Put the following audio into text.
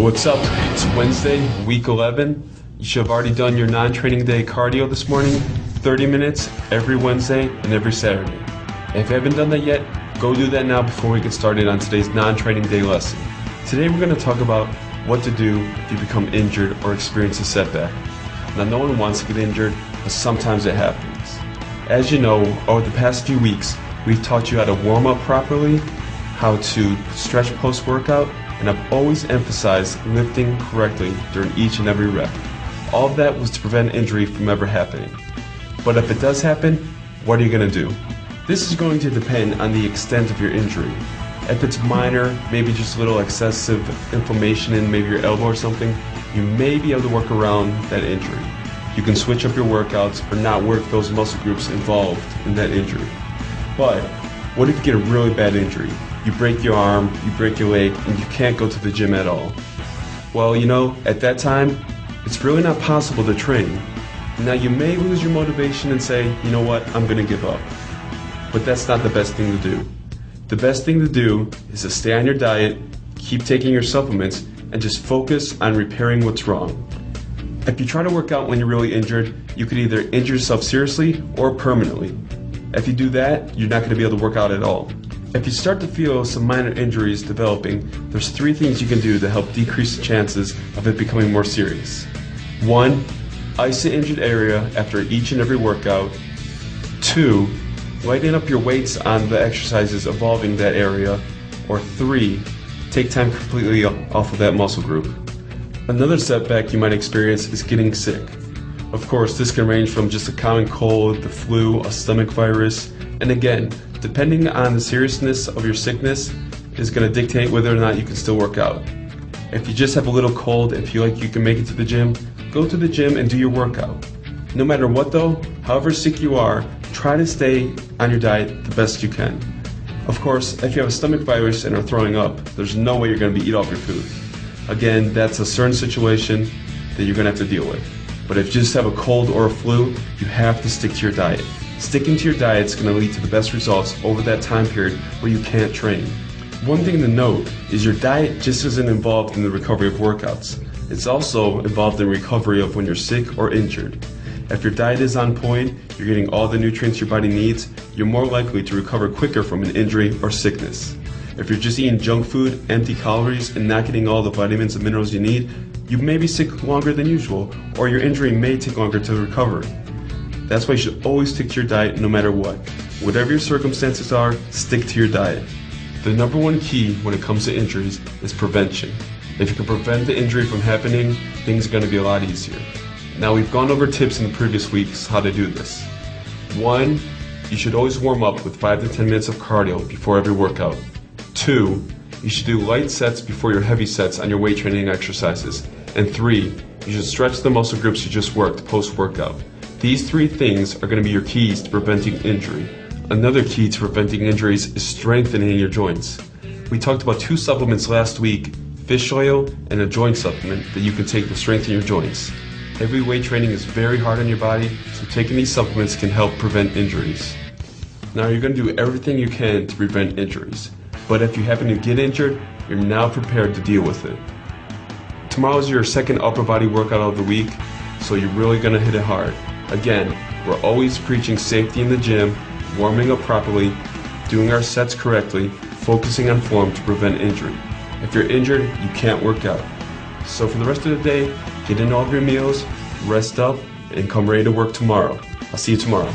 What's up? It's Wednesday, week 11. You should have already done your non-training day cardio this morning, 30 minutes every Wednesday and every Saturday. If you haven't done that yet, go do that now before we get started on today's non-training day lesson. Today we're going to talk about what to do if you become injured or experience a setback. Now, no one wants to get injured, but sometimes it happens. As you know, over the past few weeks, we've taught you how to warm up properly, how to stretch post-workout, and I've always emphasized lifting correctly during each and every rep. All of that was to prevent injury from ever happening. But if it does happen, what are you going to do? This is going to depend on the extent of your injury. If it's minor, maybe just a little excessive inflammation in maybe your elbow or something, you may be able to work around that injury. You can switch up your workouts or not work those muscle groups involved in that injury. But what if you get a really bad injury? You break your arm, you break your leg, and you can't go to the gym at all. Well, at that time, it's really not possible to train. Now, you may lose your motivation and say, you know what, I'm going to give up. But that's not the best thing to do. The best thing to do is to stay on your diet, keep taking your supplements, and just focus on repairing what's wrong. If you try to work out when you're really injured, you could either injure yourself seriously or permanently. If you do that, you're not going to be able to work out at all. If you start to feel some minor injuries developing, there's 3 things you can do to help decrease the chances of it becoming more serious. 1, ice the injured area after each and every workout. 2, lighten up your weights on the exercises involving that area. Or 3, take time completely off of that muscle group. Another setback you might experience is getting sick. Of course, this can range from just a common cold, the flu, a stomach virus, and again, depending on the seriousness of your sickness is going to dictate whether or not you can still work out. If you just have a little cold and feel like you can make it to the gym, go to the gym and do your workout. No matter what though, however sick you are, try to stay on your diet the best you can. Of course, if you have a stomach virus and are throwing up, there's no way you're going to eat off your food. Again, that's a certain situation that you're going to have to deal with. But if you just have a cold or a flu, you have to stick to your diet. Sticking to your diet is going to lead to the best results over that time period where you can't train. One thing to note is your diet just isn't involved in the recovery of workouts. It's also involved in recovery of when you're sick or injured. If your diet is on point, you're getting all the nutrients your body needs, you're more likely to recover quicker from an injury or sickness. If you're just eating junk food, empty calories, and not getting all the vitamins and minerals you need, you may be sick longer than usual, or your injury may take longer to recover. That's why you should always stick to your diet no matter what. Whatever your circumstances are, stick to your diet. The number one key when it comes to injuries is prevention. If you can prevent the injury from happening, things are going to be a lot easier. Now, we've gone over tips in the previous weeks how to do this. 1, you should always warm up with 5 to 10 minutes of cardio before every workout. 2, you should do light sets before your heavy sets on your weight training exercises. And 3, you should stretch the muscle groups you just worked post-workout. These 3 things are going to be your keys to preventing injury. Another key to preventing injuries is strengthening your joints. We talked about 2 supplements last week, fish oil and a joint supplement that you can take to strengthen your joints. Heavy weight training is very hard on your body, so taking these supplements can help prevent injuries. Now, you're going to do everything you can to prevent injuries, but if you happen to get injured, you're now prepared to deal with it. Tomorrow is your second upper body workout of the week, so you're really going to hit it hard. Again, we're always preaching safety in the gym, warming up properly, doing our sets correctly, focusing on form to prevent injury. If you're injured, you can't work out. So for the rest of the day, get in all of your meals, rest up, and come ready to work tomorrow. I'll see you tomorrow.